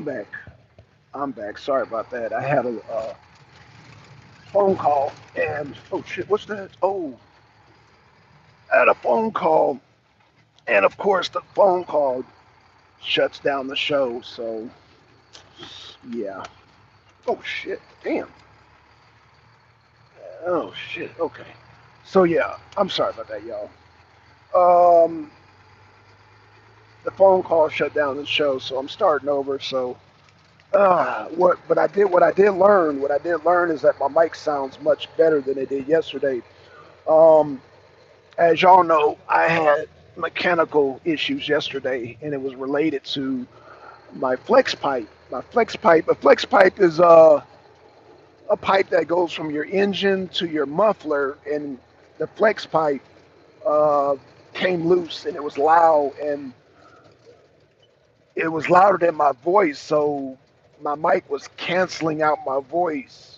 Back. I'm back. Sorry about that. I had a phone call and oh shit, what's that? Oh, I had a phone call and of course the phone call shuts down the show. So yeah. Oh shit. Damn. Oh shit. Okay. So yeah, I'm sorry about that, y'all. Um, the phone call shut down the show, so I'm starting over. So what I did learn is that my mic sounds much better than it did yesterday. Um, As y'all know, I had mechanical issues yesterday, and it was related to my flex pipe. A flex pipe is a pipe that goes from your engine to your muffler, and the flex pipe uh, came loose, and it was loud, and it was louder than my voice, so my mic was canceling out my voice.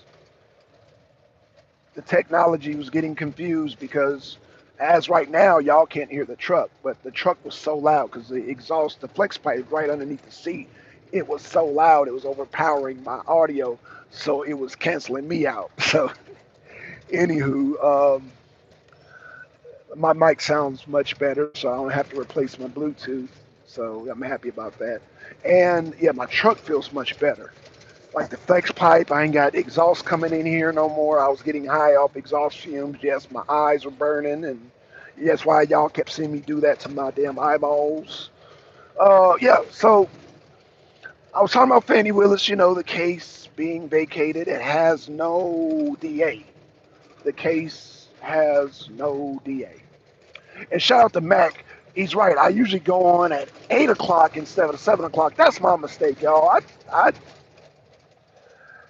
The technology was getting confused because as right now y'all can't hear the truck, but the truck was so loud because the flex pipe right underneath the seat, it was so loud it was overpowering my audio, so it was canceling me out. So anywho, my mic sounds much better, so I don't have to replace my Bluetooth, so I'm happy about that. And yeah, my truck feels much better. Like the flex pipe, I ain't got exhaust coming in here no more. I was getting high off exhaust fumes. Yes, my eyes were burning, and that's why y'all kept seeing me do that to my damn eyeballs. Yeah. So I was talking about Fani Willis. The case being vacated. It has no DA. The case has no DA. And shout out to Mac. He's right. I usually go on at 8 o'clock instead of 7 o'clock. That's my mistake, y'all. I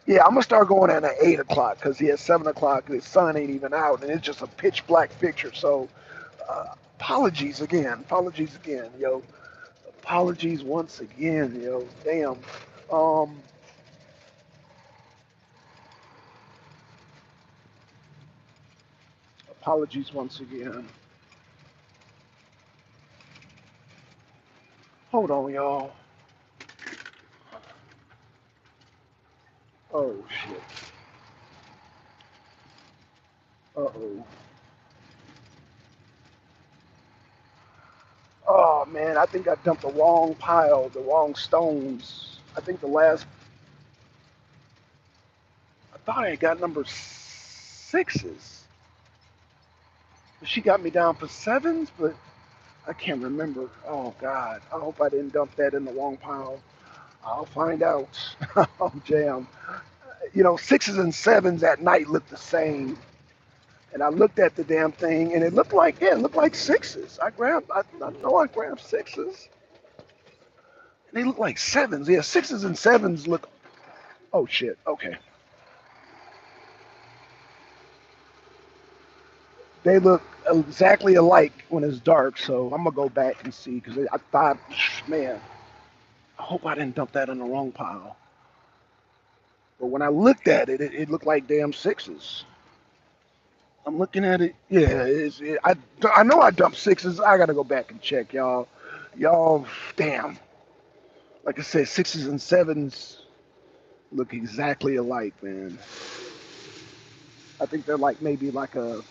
Yeah, I'm gonna start going in at 8 o'clock because yeah, 7 o'clock the sun ain't even out and it's just a pitch black picture. So apologies again, yo. Apologies once again, yo. Damn. Um, apologies once again. Hold on, y'all. Oh shit. Uh oh. Oh man, I think I dumped the wrong pile, the wrong stones. I think the last. I thought I got number sixes. She got me down for sevens, but I can't remember. Oh God, I hope I didn't dump that in the wrong pile. I'll find out. Oh jam. Sixes and sevens at night look the same. And I looked at the damn thing, and it looked like sixes. I know I grabbed sixes, and they look like sevens. Yeah, sixes and sevens look. Oh shit. Okay, they look exactly alike when it's dark. So I'm gonna go back and see because I thought, man, I hope I didn't dump that in the wrong pile. But when I looked at it, it looked like damn sixes. I'm looking at it. Yeah, I know I dumped sixes. I gotta go back and check, y'all. Y'all, damn. Like I said, sixes and sevens look exactly alike, man. I think they're like maybe like an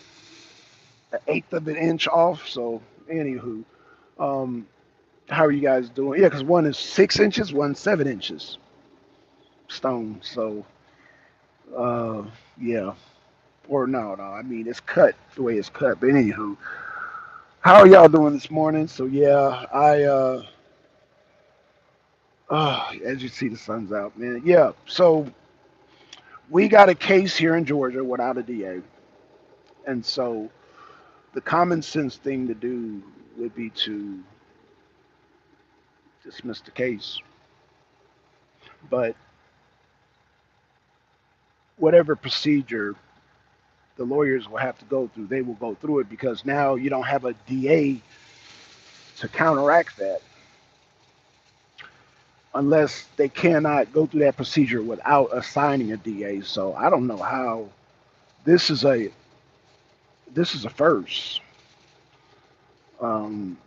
eighth of an inch off. So, anywho, um, how are you guys doing? Yeah, because one is 6 inches, one's 7 inches stone. So, uh, yeah. Or no. I mean, it's cut the way it's cut. But anywho, how are y'all doing this morning? So yeah, as you see, the sun's out, man. Yeah, so we got a case here in Georgia without a DA, and so the common sense thing to do would be to dismiss the case. But whatever procedure the lawyers will have to go through, they will go through it because now you don't have a DA to counteract that unless they cannot go through that procedure without assigning a DA. So I don't know how this is a this is a first. Um,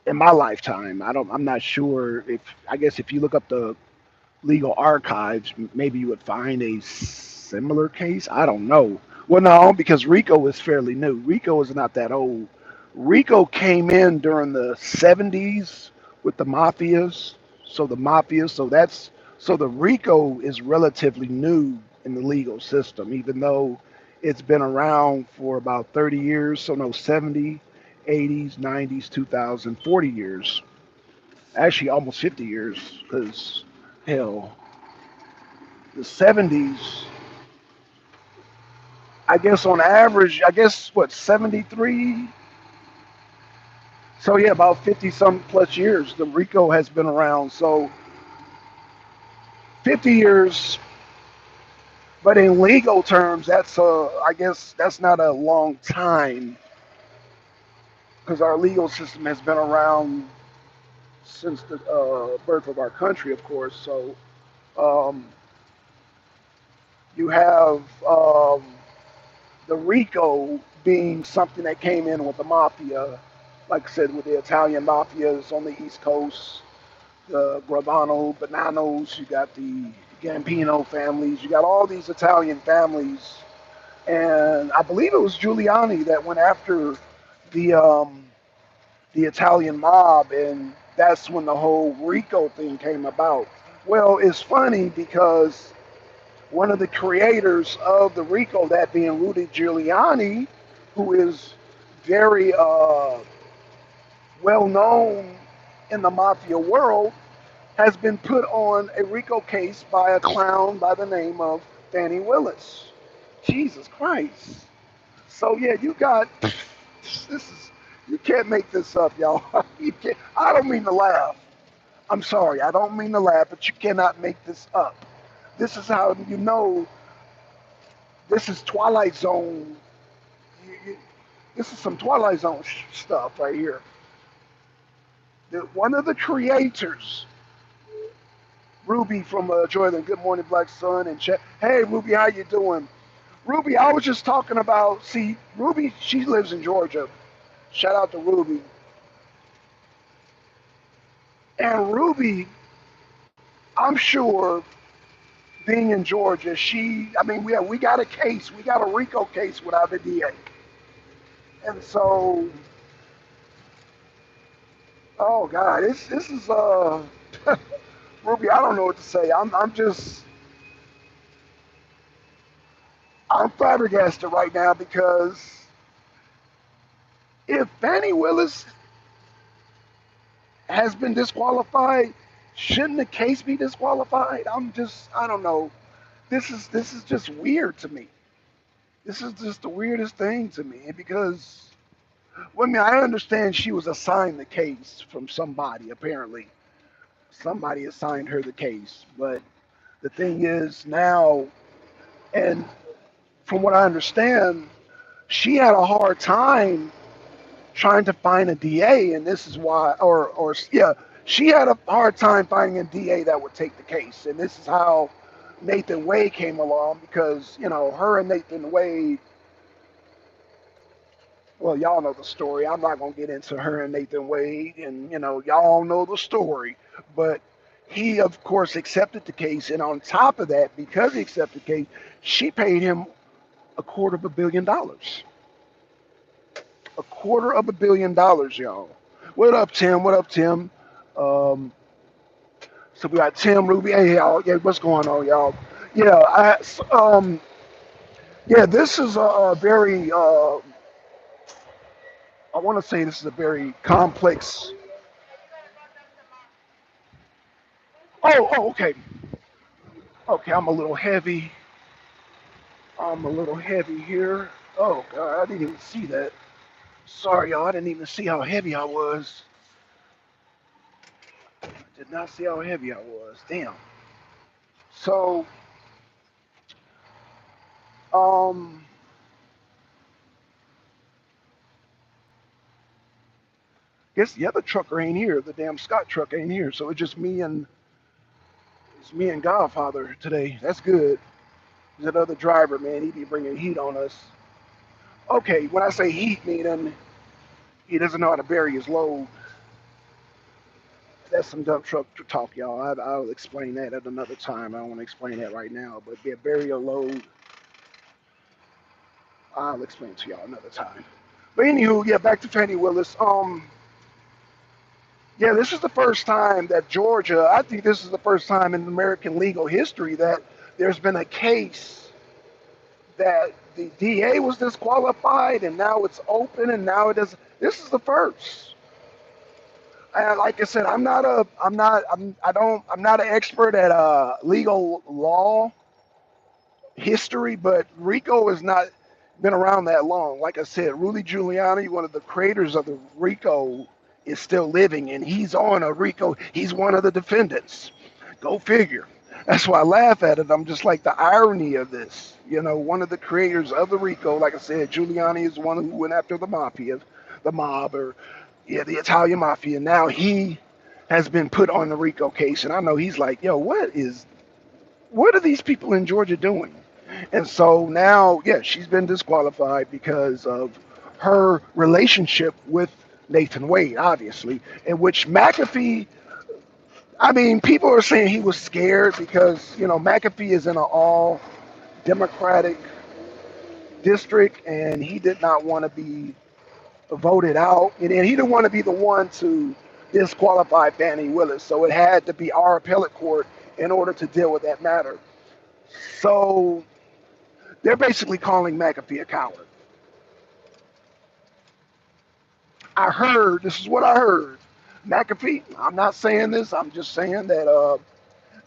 in my lifetime. I'm not sure if, I guess if you look up the legal archives, maybe you would find a similar case. I don't know. Well, no, because RICO is fairly new. RICO is not that old. RICO came in during the 70s with the mafias. So the RICO is relatively new in the legal system, even though it's been around for about 30 years. So no, 70, 80s, 90s, 2000, 40 years. Actually, almost 50 years, because hell, the 70s, I guess on average, I guess what, 73? So yeah, about 50 some plus years the RICO has been around. So 50 years, but in legal terms, I guess that's not a long time because our legal system has been around since the birth of our country, of course. So um, you have the RICO being something that came in with the mafia, like I said, with the Italian mafias on the East Coast, the Gravano, Bonanos, you got the Gambino families, you got all these Italian families, and I believe it was Giuliani that went after the um, the Italian mob, and that's when the whole RICO thing came about. Well, it's funny because one of the creators of the RICO, that being Rudy Giuliani, who is very well known in the mafia world, has been put on a RICO case by a clown by the name of Fani Willis. Jesus Christ. So yeah, you got this is you can't make this up, y'all. You can't, I don't mean to laugh. I'm sorry, I don't mean to laugh, but you cannot make this up. This is how you know this is Twilight Zone. This is some Twilight Zone stuff right here. One of the creators, Ruby from Joy and Good Morning Black Sun and Chat. Hey, Ruby, how you doing? Ruby, I was just talking about. See, Ruby, she lives in Georgia. Shout out to Ruby. And Ruby, I'm sure, being in Georgia, I mean, we got a case. We got a RICO case without the DA. And so, oh God, this is Ruby. I don't know what to say. I'm flabbergasted right now because if Fannie Willis has been disqualified, shouldn't the case be disqualified? I don't know. This is just weird to me. This is just the weirdest thing to me because, well, I mean, I understand she was assigned the case from somebody. Apparently, somebody assigned her the case. But the thing is now, and from what I understand, she had a hard time trying to find a DA, and this is why, or yeah, she had a hard time finding a DA that would take the case, and this is how Nathan Wade came along because her and Nathan Wade. Well, y'all know the story. I'm not gonna get into her and Nathan Wade, and y'all know the story. But he, of course, accepted the case, and on top of that, because he accepted the case, she paid him $250 million. $250 million, y'all. What up, Tim? What up, Tim? Um, so we got Tim, Ruby. Hey, y'all. Yeah, what's going on, y'all? Yeah, yeah. This is a very. I want to say this is a very complex. Okay. Okay, I'm a little heavy. I'm a little heavy here. Oh God, I didn't even see that. Sorry, y'all. I didn't even see how heavy I was. Did not see how heavy I was. Damn. So, um, guess the other trucker ain't here. The damn Scott truck ain't here. So it's me and Godfather today. That's good. There's another driver, man. He be bringing heat on us. Okay, when I say heat, meaning he doesn't know how to bury his load. That's some dump truck talk, y'all. I'll explain that at another time. I don't want to explain that right now. But yeah, burial load, I'll explain it to y'all another time. But anywho, yeah, back to Fani Willis. Yeah, this is the first time that Georgia, I think this is the first time in American legal history that there's been a case that the DA was disqualified and now it's open and now it is. This is the first. And like I said, I'm not an expert at legal law history, but RICO has not been around that long. Like I said, Rudy Giuliani, one of the creators of the RICO, is still living, and he's on a RICO. He's one of the defendants. Go figure. That's why I laugh at it. I'm just like the irony of this. You know, one of the creators of the RICO, like I said, Giuliani is the one who went after the mafia, the mob, or yeah, the Italian mafia. Now he has been put on the RICO case, and I know he's like, yo, what are these people in Georgia doing? And so now, yeah, she's been disqualified because of her relationship with Nathan Wade, obviously, in which McAfee, I mean, people are saying he was scared because, you know, McAfee is in an all Democratic district and he did not want to be voted out. And he didn't want to be the one to disqualify Fani Willis. So it had to be our appellate court in order to deal with that matter. So they're basically calling McAfee a coward. I heard, this is what I heard. McAfee, I'm not saying this, I'm just saying that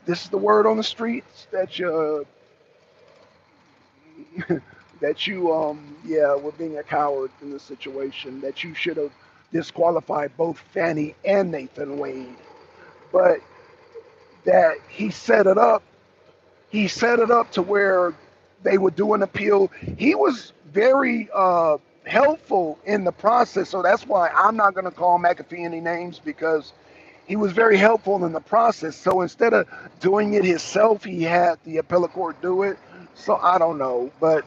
this is the word on the streets that you, that you, yeah, were being a coward in this situation, that you should have disqualified both Fani and Nathan Wade. But that he set it up to where they would do an appeal. He was very helpful in the process, so that's why I'm not going to call McAfee any names because he was very helpful in the process. So instead of doing it himself, he had the appellate court do it. So I don't know, but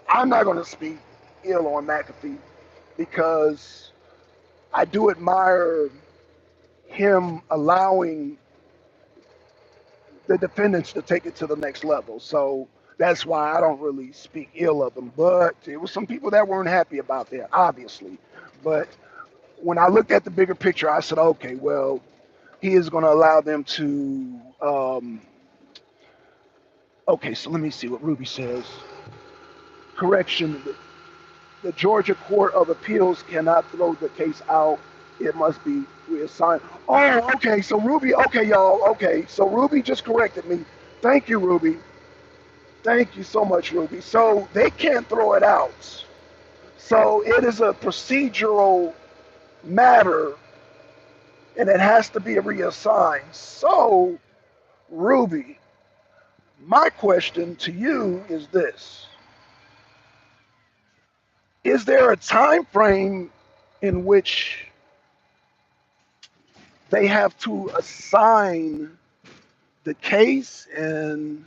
I'm not going to speak ill on McAfee because I do admire him allowing the defendants to take it to the next level. So that's why I don't really speak ill of them. But there were some people that weren't happy about that, obviously. But when I looked at the bigger picture, I said, okay, well, he is going to allow them to. Okay, so let me see what Ruby says. Correction: the Georgia Court of Appeals cannot throw the case out. It must be reassigned. Oh, okay. So Ruby, okay, y'all. Okay, so Ruby just corrected me. Thank you, Ruby. Thank you so much, Ruby. So they can't throw it out. So it is a procedural matter and it has to be reassigned. So, Ruby, my question to you is this. Is there a time frame in which they have to assign the case? And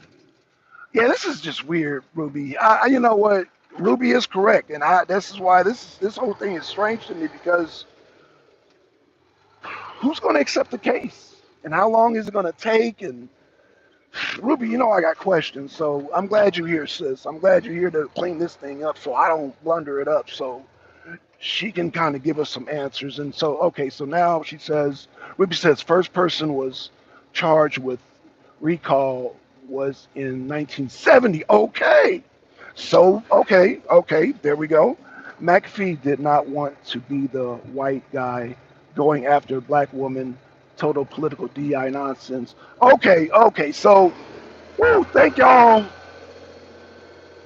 yeah, this is just weird, Ruby. You know what? Ruby is correct, and this is why this whole thing is strange to me because who's going to accept the case, and how long is it going to take? And Ruby, you know I got questions, so I'm glad you're here, sis. I'm glad you're here to clean this thing up, so I don't blunder it up, so she can kind of give us some answers. And so, okay, so now she says, Ruby says, first person was charged with recall was in 1970. Okay. So, okay, there we go. McAfee did not want to be the white guy going after a black woman, total political DI nonsense. Okay, so, woo, thank y'all,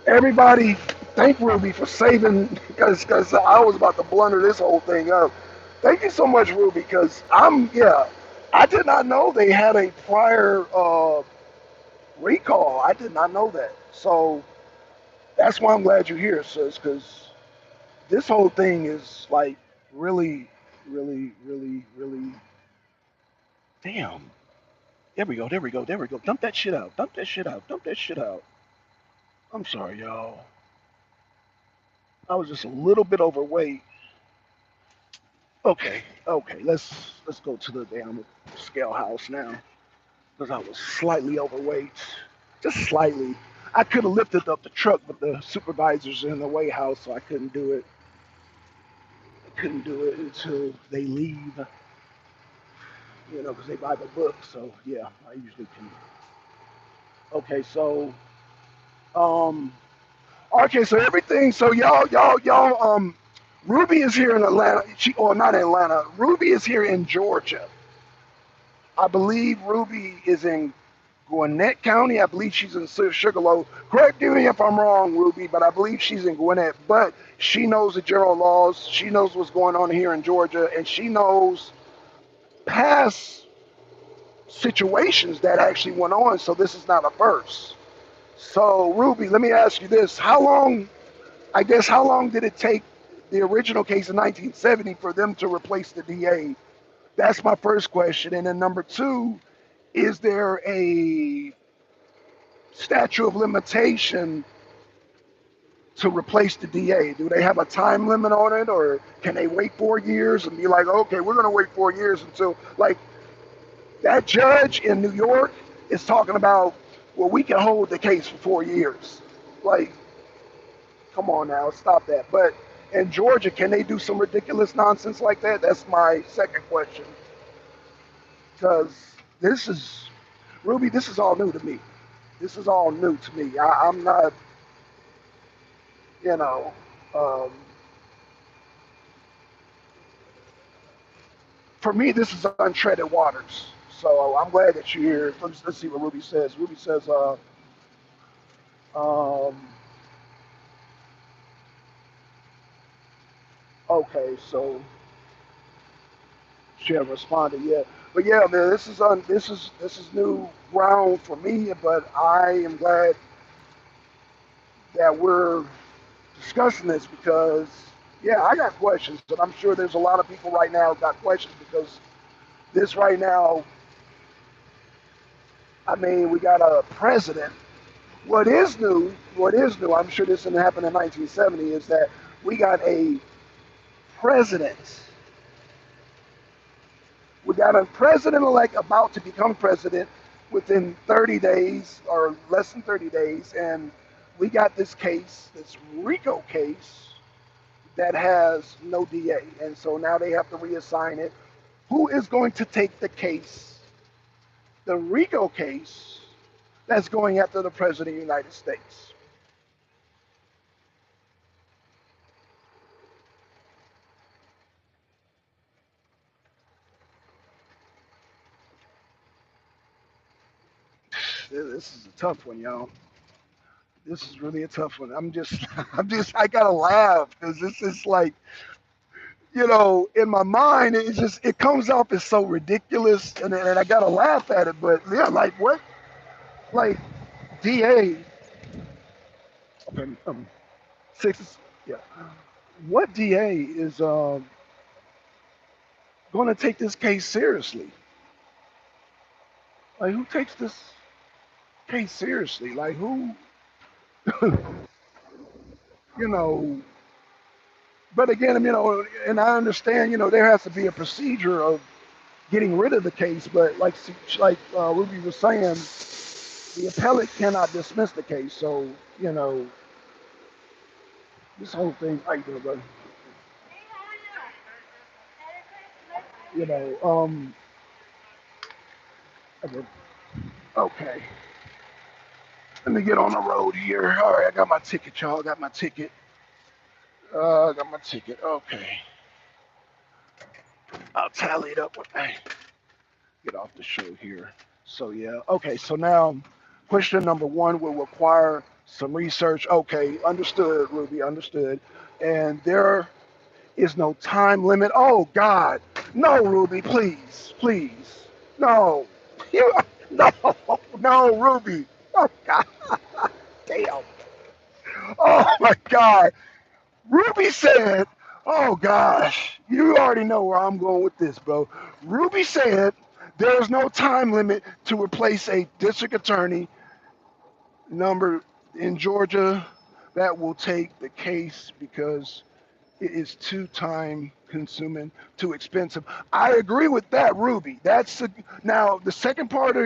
everybody. Thank Ruby for saving, because I was about to blunder this whole thing up. Thank you so much, Ruby, because I did not know they had a prior recall. I did not know that. So, that's why I'm glad you're here, sis, because this whole thing is like really, really, really, really. Damn. There we go. Dump that shit out. Dump that shit out. I'm sorry, y'all. I was just a little bit overweight. Okay. Let's go to the damn scale house now because I was slightly overweight, just slightly. I could have lifted up the truck, but the supervisor's in the weigh house, so I couldn't do it. I couldn't do it until they leave, because they buy the book. So yeah, I usually can. Okay, so um, okay, so everything. So y'all. Ruby is here in Atlanta. Or not Atlanta. Ruby is here in Georgia. I believe Ruby is in Gwinnett County. I believe she's in Sugarloaf. Correct me if I'm wrong, Ruby, but I believe she's in Gwinnett. But she knows the general laws. She knows what's going on here in Georgia, and she knows past situations that actually went on. So this is not a first. So Ruby, let me ask you this: how long did it take the original case in 1970 for them to replace the DA? That's my first question. And then number two, is there a statute of limitation to replace the DA? Do they have a time limit on it, or can they wait 4 years and be like, okay, we're going to wait 4 years until, like, that judge in New York is talking about, well, we can hold the case for 4 years. Like, come on now, stop that. But in Georgia, can they do some ridiculous nonsense like that? That's my second question. Because this is, Ruby, this is all new to me. This is all new to me. I'm not, you know, um, for me, this is untreaded waters. So I'm glad that you're here. Let's see what Ruby says. Ruby says, um, okay, so she hasn't responded yet. But yeah, man, this is new ground for me. But I am glad that we're discussing this because, yeah, I got questions, and I'm sure there's a lot of people right now got questions because this right now, I mean, we got a president. What is new, I'm sure this didn't happen in 1970, is that we got a president. We got a president-elect about to become president within 30 days or less than 30 days, and we got this case, this RICO case, that has no DA, and so now they have to reassign it. Who is going to take the case, the RICO case, that's going after the President of the United States? This is a tough one, y'all. This is really a tough one. I gotta laugh because this is like, in my mind, it comes off as so ridiculous, and I gotta laugh at it. But yeah, like what, like DA, six, yeah, what DA is going to take this case seriously? Like, who takes this case seriously? Like, who, you know? But again, and I understand, there has to be a procedure of getting rid of the case. But like Ruby was saying, the appellate cannot dismiss the case. So you know, this whole thing, how you doing, brother? You know, okay. Okay. Let me get on the road here. All right, I got my ticket, y'all. I got my ticket. I got my ticket. Okay. I'll tally it up with hey, get off the show here. So yeah. Okay, so now question number one will require some research. Okay, understood, Ruby, understood. And there is no time limit. Oh God. No, Ruby, please, please. No. You no, no, Ruby. Oh God. Damn. Oh my God. Ruby said, oh gosh, you already know where I'm going with this, bro. Ruby said there's no time limit to replace a district attorney number in Georgia that will take the case because It is too time consuming, too expensive. I agree with that, Ruby. Now the second part of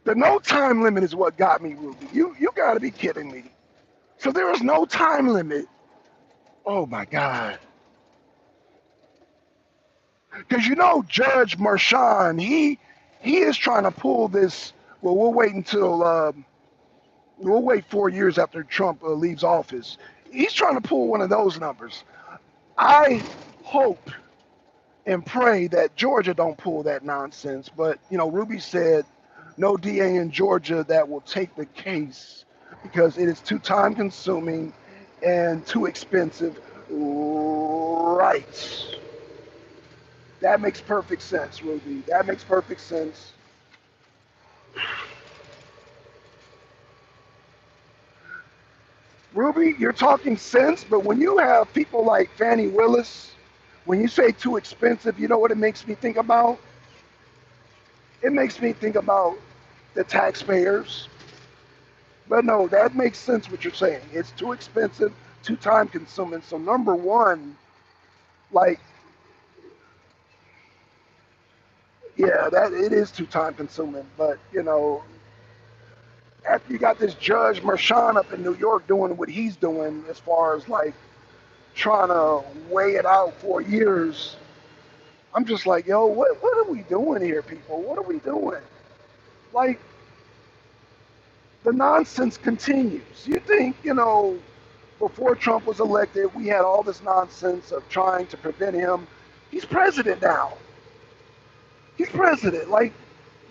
the no time limit is what got me, Ruby. You got to be kidding me. So there is no time limit. Oh my God. Because Judge Marchand, he is trying to pull this. Well, we'll wait 4 years after Trump leaves office. He's trying to pull one of those numbers. I hope and pray that Georgia don't pull that nonsense. But Ruby said no DA in Georgia that will take the case because it is too time consuming and too expensive. Right. That makes perfect sense, Ruby. That makes perfect sense. Ruby, you're talking sense, but when you have people like Fani Willis, when you say too expensive, you know what it makes me think about? It makes me think about the taxpayers. But no, that makes sense what you're saying. It's too expensive, too time consuming. So number one, like, yeah, that it is too time consuming. But after you got this Judge Mershon up in New York doing what he's doing as far as like trying to weigh it out for years, I'm just like, yo, what are we doing here, people? What are we doing? Like, the nonsense continues. You think, before Trump was elected, we had all this nonsense of trying to prevent him. He's president now. He's president. Like,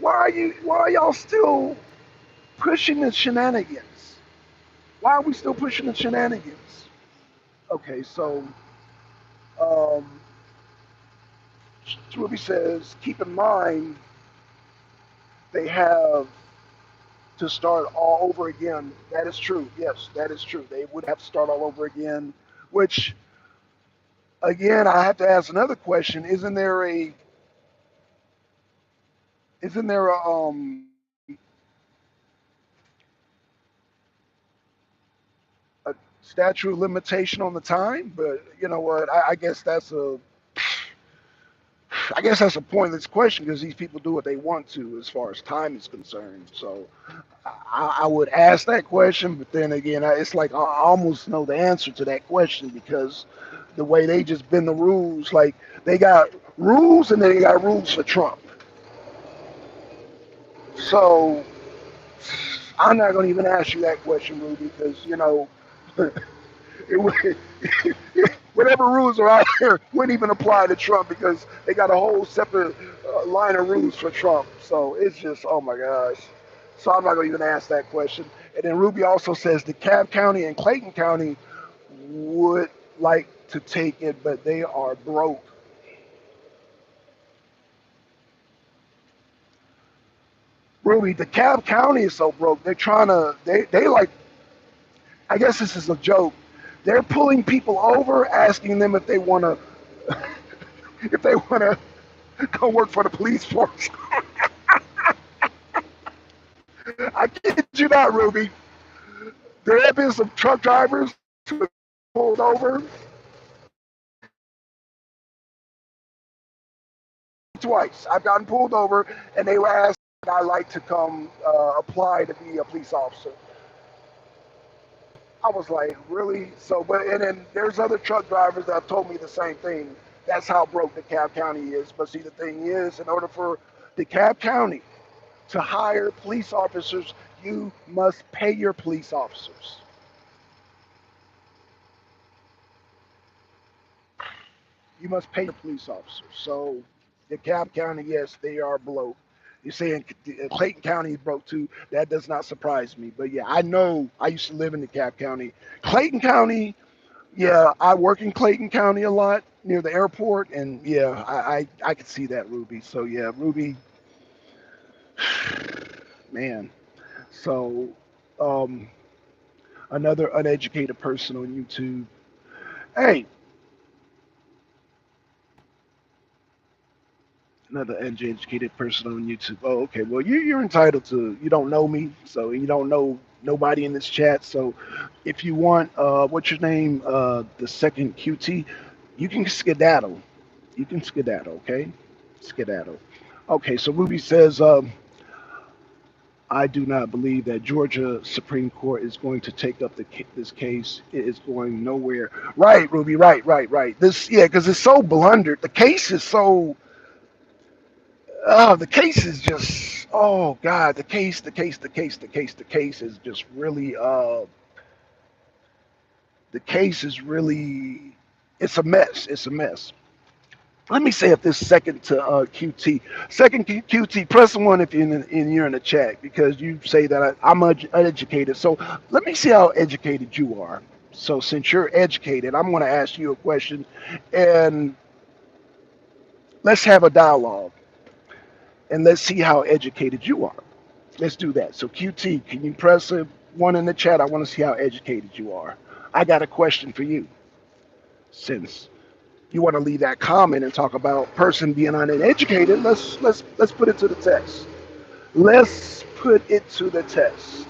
why are y'all still pushing the shenanigans? Why are we still pushing the shenanigans? Okay, so um, Ruby says, keep in mind they have to start all over again. That is true. Yes, that is true. They would have to start all over again, which again, I have to ask another question. Isn't there a a statute of limitation on the time? But you know what? I guess that's a pointless question because these people do what they want to as far as time is concerned. So I would ask that question, but then again, it's like I almost know the answer to that question because the way they just bend the rules, like they got rules and they got rules for Trump. So I'm not going to even ask you that question, Ruby, because it, whatever rules are out there wouldn't even apply to Trump because they got a whole separate line of rules for Trump. So it's just, oh my gosh. So I'm not going to even ask that question. And then Ruby also says the Cobb County and Clayton County would like to take it, but they are broke. Ruby, the Cobb County is so broke. They're trying to, they like, I guess this is a joke. They're pulling people over, asking them if they want to, if they want to go work for the police force. I kid you not, Ruby. There have been some truck drivers who have pulled over twice. I've gotten pulled over, and they were asked if I like to come apply to be a police officer. I was like, really? So, and then there's other truck drivers that have told me the same thing. That's how broke DeKalb County is. But see, the thing is, in order for DeKalb County to hire police officers, you must pay your police officers. You must pay your police officers. So DeKalb County, yes, they are broke. You're saying Clayton County is broke too. That does not surprise me. But yeah, I know I used to live in DeKalb County. Clayton County, yeah, I work in Clayton County a lot near the airport, and yeah, I could see that, Ruby. So yeah, Ruby, man. So um, another uneducated person on YouTube. Hey, another uneducated person on YouTube. Oh, okay. Well, you're entitled to. You don't know me, so you don't know. Nobody in this chat. So if you want, what's your name? The second QT, you can skedaddle. You can skedaddle, okay? Skedaddle. Okay, so Ruby says, I do not believe that Georgia Supreme Court is going to take up this case. It is going nowhere. Right, Ruby. Right, right, right. This, yeah, because it's so blundered. The case is so. The case is just. Oh God, the case is just really. The case is really. It's a mess. It's a mess. Let me say if this second to QT, second QT, press one if you're in the chat because you say that I'm uneducated. So let me see how educated you are. So since you're educated, I'm going to ask you a question, and let's have a dialogue, and let's see how educated you are. Let's do that. So QT, can you press one in the chat? I want to see how educated you are. I got a question for you, since you want to leave that comment and talk about person being uneducated, let's put it to the test. Let's put it to the test.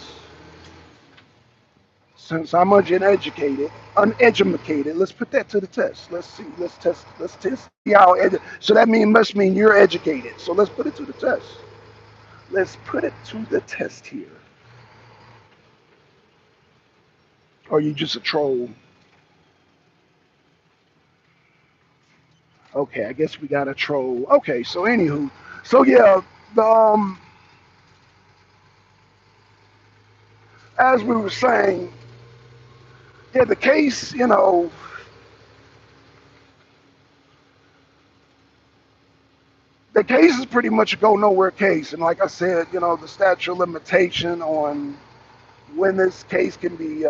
Since I'm uneducated, let's put that to the test. Let's see. Let's test. See how so that must mean you're educated. So let's put it to the test. Let's put it to the test here. Or are you just a troll? Okay, I guess we got a troll. Okay, so anywho, so yeah, the, as we were saying, yeah, the case, the case is pretty much a go nowhere case. And like I said, the statute of limitation on when this case can be,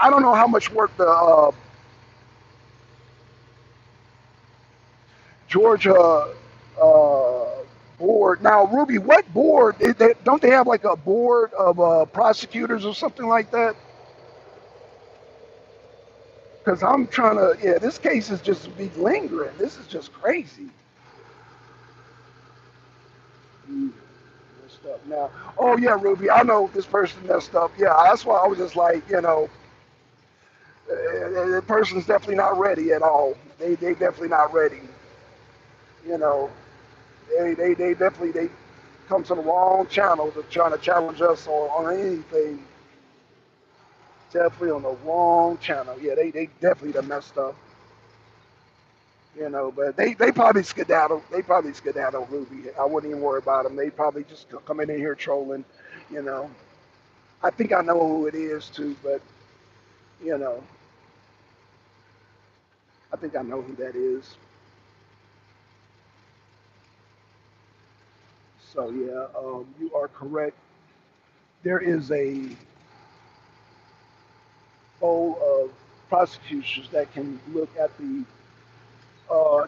I don't know how much work the Georgia uh, board. Now, Ruby, what board? Don't they have like a board of prosecutors or something like that? Because I'm trying to, yeah, this case is just be lingering. This is just crazy. Messed up now. Oh yeah, Ruby, I know this person messed up. Yeah, that's why I was just like, the person's definitely not ready at all. They definitely not ready. You know, they definitely they come to the wrong channel to trying to challenge us on anything. Definitely on the wrong channel. Yeah, they definitely done messed up. But they probably skedaddle. They probably skedaddle, Ruby. I wouldn't even worry about them. They probably just come in here trolling. You know, I think I know who it is too, but you know, I think I know who that is. So yeah, you are correct. There is a bowl of prosecutors that can look at the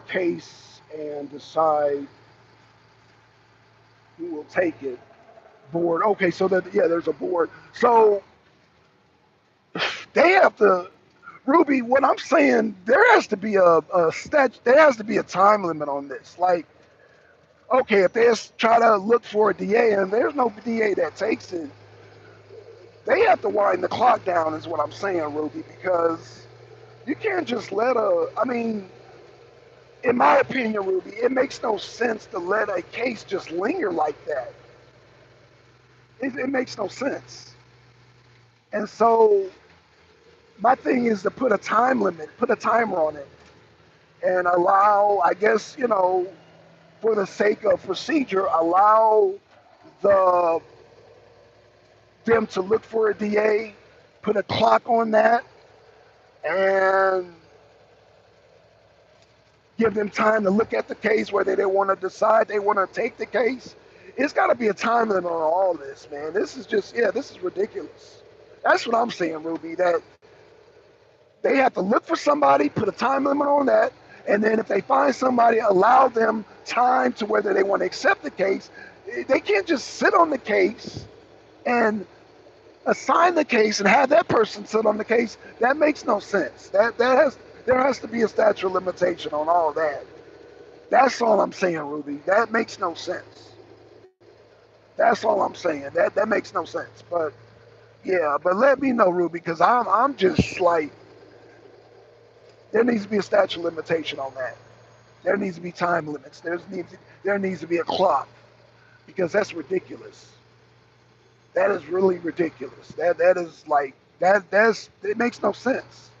case and decide who will take it. Board. Okay, so that yeah, there's a board. So they have to. Ruby, what I'm saying, there has to be there has to be a time limit on this. Like, okay, if they try to look for a DA and there's no DA that takes it, they have to wind the clock down, is what I'm saying, Ruby, because you can't just let I mean, in my opinion, Ruby, it makes no sense to let a case just linger like that. It makes no sense. And so my thing is to put a time limit, put a timer on it, and allow, I guess, for the sake of procedure, allow the them to look for a DA, put a clock on that, and give them time to look at the case, whether they want to decide they want to take the case. It's got to be a time limit on all this, man. This is just, yeah, this is ridiculous. That's what I'm saying, Ruby, that they have to look for somebody, put a time limit on that, and then if they find somebody, allow them time to whether they want to accept the case. They can't just sit on the case and assign the case and have that person sit on the case. That makes no sense. There has to be a statute of limitation on all that. That's all I'm saying, Ruby. That makes no sense. That's all I'm saying. That makes no sense. But yeah, but let me know, Ruby, because I'm just like, there needs to be a statute of limitation on that. There needs to be time limits. There needs to be a clock because that's ridiculous. That is really ridiculous. That is like that's it makes no sense.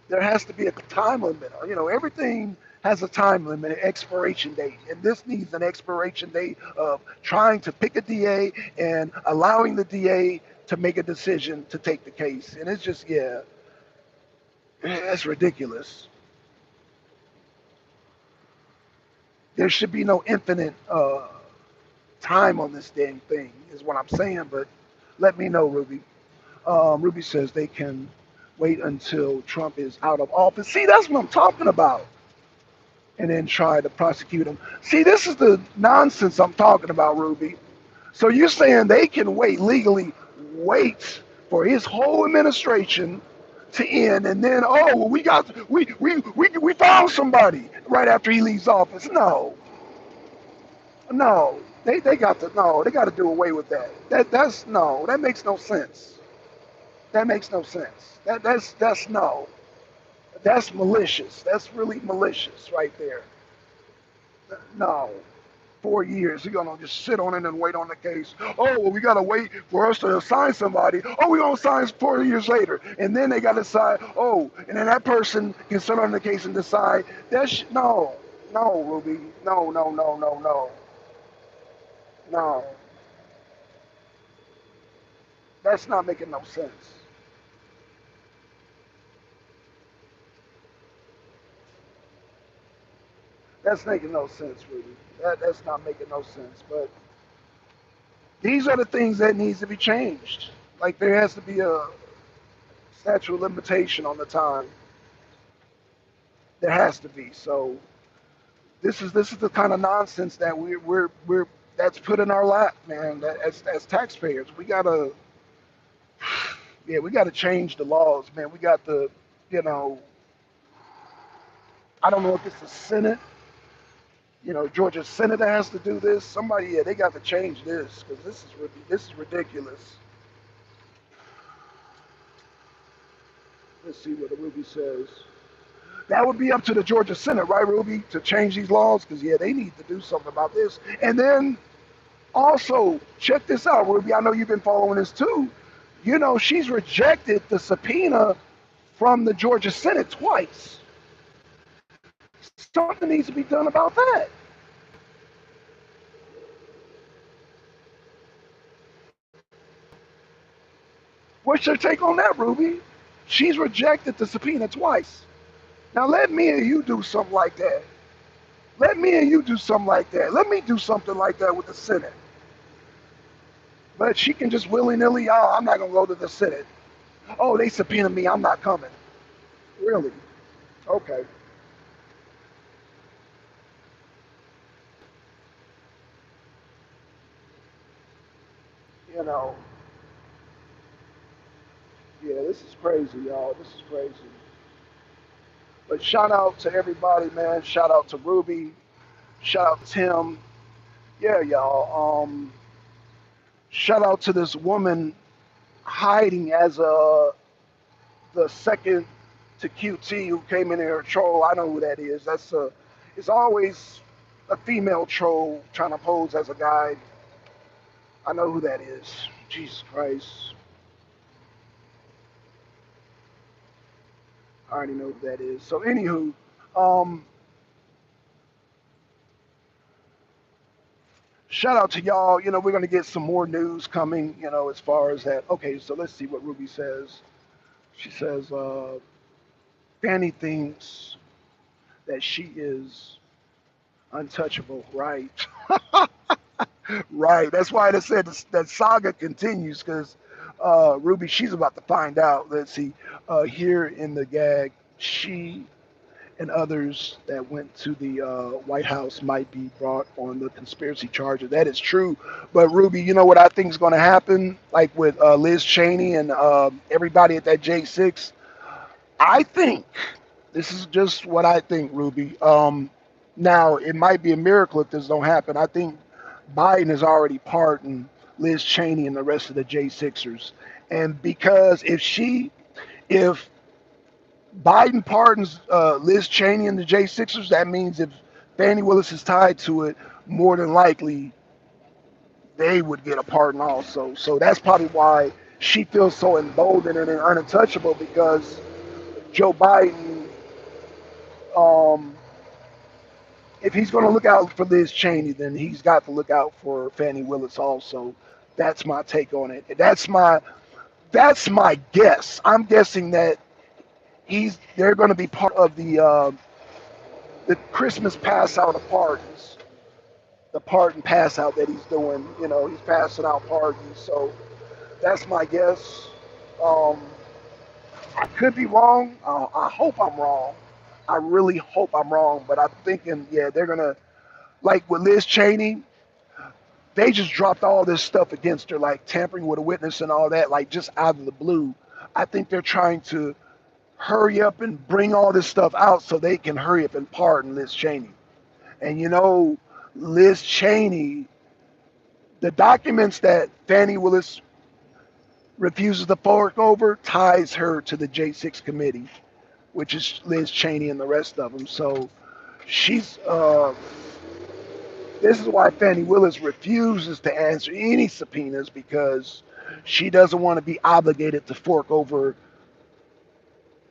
There has to be a time limit. You know, everything has a time limit, an expiration date, and this needs an expiration date of trying to pick a DA and allowing the DA to make a decision to take the case. And it's just yeah, that's ridiculous. There should be no infinite time on this dang thing, is what I'm saying. But let me know, Ruby. Ruby says they can wait until Trump is out of office. See, that's what I'm talking about. And then try to prosecute him. See, this is the nonsense I'm talking about, Ruby. So you're saying they can wait legally, wait for his whole administration to end, and then well, we found somebody right after he leaves office. No, no, they got to no, they got to do away with that. That's no, that makes no sense. That makes no sense. That's no. That's malicious. That's really malicious right there. No. 4 years. You're gonna just sit on it and wait on the case. Oh well, we gotta wait for us to assign somebody. Oh, we're gonna assign 4 years later, and then they gotta decide. Oh, and then that person can sit on the case and decide. That's no, no, Ruby, no, no, no, no, no, no. That's not making no sense. That's making no sense, Ruby. That's not making no sense. But these are the things that needs to be changed. Like there has to be a statute of limitation on the time. There has to be. So this is the kind of nonsense that we're that's put in our lap, man. That as taxpayers, we gotta yeah, we gotta change the laws, man. We got the you know I don't know if it's the Senate, Georgia Senate that has to do this. Somebody, yeah, they got to change this because this is ridiculous. Let's see what the Ruby says. That would be up to the Georgia Senate, right, Ruby, to change these laws? Because yeah, they need to do something about this. And then also check this out, Ruby. I know you've been following this too. She's rejected the subpoena from the Georgia Senate twice. Something needs to be done about that. What's your take on that, Ruby? She's rejected the subpoena twice. Now let me and you do something like that. Let me and you do something like that. Let me do something like that with the Senate. But she can just willy-nilly, oh, I'm not going to go to the Senate. Oh, they subpoena me, I'm not coming. Really? Okay. You know, yeah, this is crazy, y'all. This is crazy. But shout out to everybody, man. Shout out to Ruby. Shout out to Tim. Yeah, y'all. Shout out to this woman hiding as the second to QT who came in here a troll. I know who that is. It's always a female troll trying to pose as a guy. I know who that is. Jesus Christ. I already know who that is. So anywho, um, shout out to y'all. We're gonna get some more news coming. As far as that. Okay, so let's see what Ruby says. She says, Fanny thinks that she is untouchable, right? Right. That's why they said that saga continues because Ruby, she's about to find out. Let's see. Here in the gag, she and others that went to the White House might be brought on the conspiracy charges. That is true. But Ruby, you know what I think is going to happen? Like with Liz Cheney and everybody at that J6. I think this is just what I think, Ruby. Now it might be a miracle if this don't happen. I think Biden has already pardoned Liz Cheney and the rest of the J6ers. And because if Biden pardons Liz Cheney and the J6ers, that means if Fani Willis is tied to it, more than likely they would get a pardon also. So that's probably why she feels so emboldened and untouchable, because Joe Biden, um, if he's going to look out for Liz Cheney, then he's got to look out for Fani Willis also. That's my take on it. That's my guess. I'm guessing that they're going to be part of the Christmas pass out of pardons, the pardon pass out that he's doing. You know, he's passing out pardons. So that's my guess. Um, I could be wrong. I hope I'm wrong. I really hope I'm wrong. But I'm thinking, yeah, they're gonna, like with Liz Cheney, they just dropped all this stuff against her, like tampering with a witness and all that, like just out of the blue. I think they're trying to hurry up and bring all this stuff out so they can hurry up and pardon Liz Cheney. And you know, Liz Cheney, the documents that Fani Willis refuses to fork over ties her to the J6 committee, which is Liz Cheney and the rest of them. So she's this is why Fani Willis refuses to answer any subpoenas, because she doesn't want to be obligated to fork over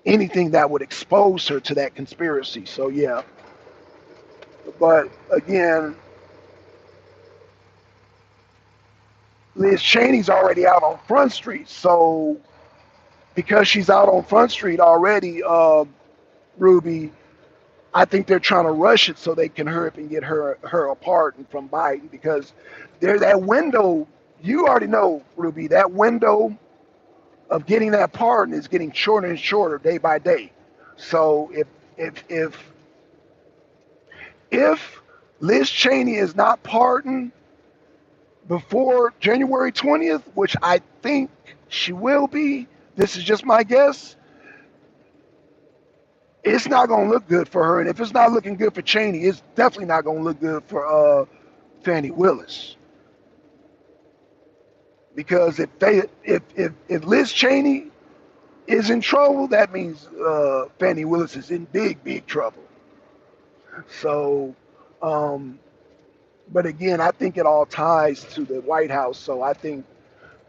anything that would expose her to that conspiracy. So yeah, but again, Liz Cheney's already out on Front Street. So because she's out on Front Street already, Ruby, I think they're trying to rush it so they can hurry up and get her apart from Biden, because there's that window. You already know, Ruby, that window of getting that pardon is getting shorter and shorter day by day. So if Liz Cheney is not pardoned before January 20th, which I think she will be, this is just my guess, it's not going to look good for her. And if it's not looking good for Cheney, it's definitely not going to look good for Fani Willis. Because if Liz Cheney is in trouble, that means Fani Willis is in big trouble. So, but again, I think it all ties to the White House. So I think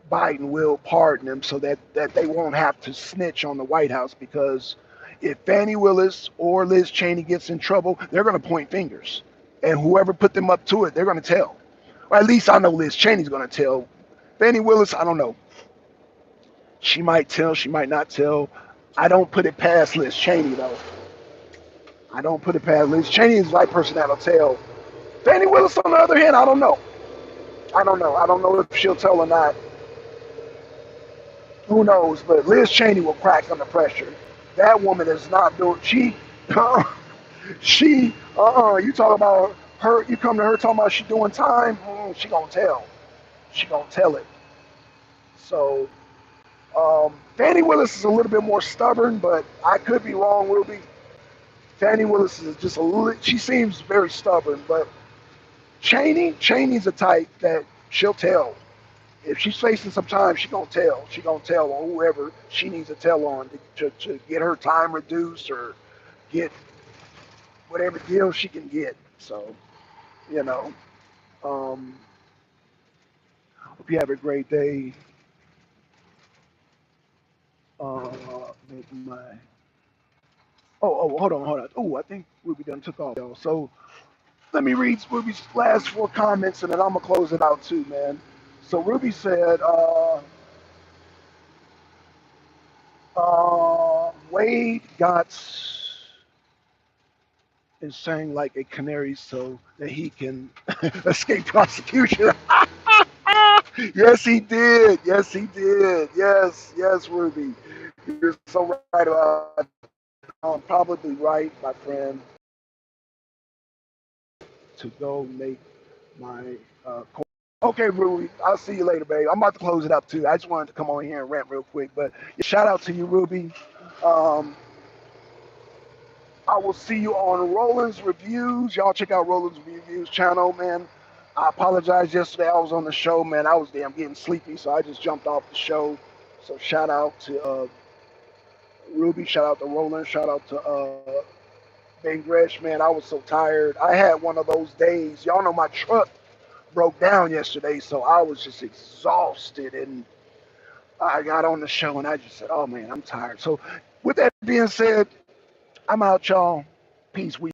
Biden will pardon them so that they won't have to snitch on the White House, because if Fani Willis or Liz Cheney gets in trouble, they're going to point fingers. And whoever put them up to it, they're going to tell. Or at least I know Liz Cheney's going to tell. Fani Willis, I don't know. She might tell, she might not tell. I don't put it past Liz Cheney, though. I don't put it past Liz Cheney is the right person that'll tell. Fani Willis, on the other hand, I don't know. I don't know. I don't know if she'll tell or not. Who knows? But Liz Cheney will crack under pressure. That woman is not doing. You talk about her. You come to her talking about she doing time. She gonna tell. She gonna tell it. So, Fani Willis is a little bit more stubborn, but I could be wrong, Ruby. Fani Willis is just a little. She seems very stubborn, but Cheney's a type that she'll tell. If she's facing some time, she's gonna tell. She's gonna tell on whoever she needs to tell on to get her time reduced or get whatever deal she can get. So, you know, hope you have a great day. Make my hold on. Oh, I think Ruby done took off, y'all. So let me read Ruby's last 4 comments, and then I'm gonna close it out too, man. So Ruby said, Wade is saying like a canary so that he can escape prosecution. Yes, he did. Yes, he did. Yes, Ruby. You're so right about it. Probably right, my friend, to go make my okay, Ruby. I'll see you later, babe. I'm about to close it up too. I just wanted to come on here and rant real quick, but shout out to you, Ruby. I will see you on Roland's Reviews. Y'all check out Roland's Reviews channel, man. I apologize. Yesterday I was on the show, man. I was damn getting sleepy, so I just jumped off the show. So shout out to Ruby, shout out to Roland, shout out to Ben Gresh, man. I was so tired. I had one of those days. Y'all know my truck broke down yesterday, so I was just exhausted. And I got on the show and I just said, oh man, I'm tired. So with that being said, I'm out, y'all. Peace. We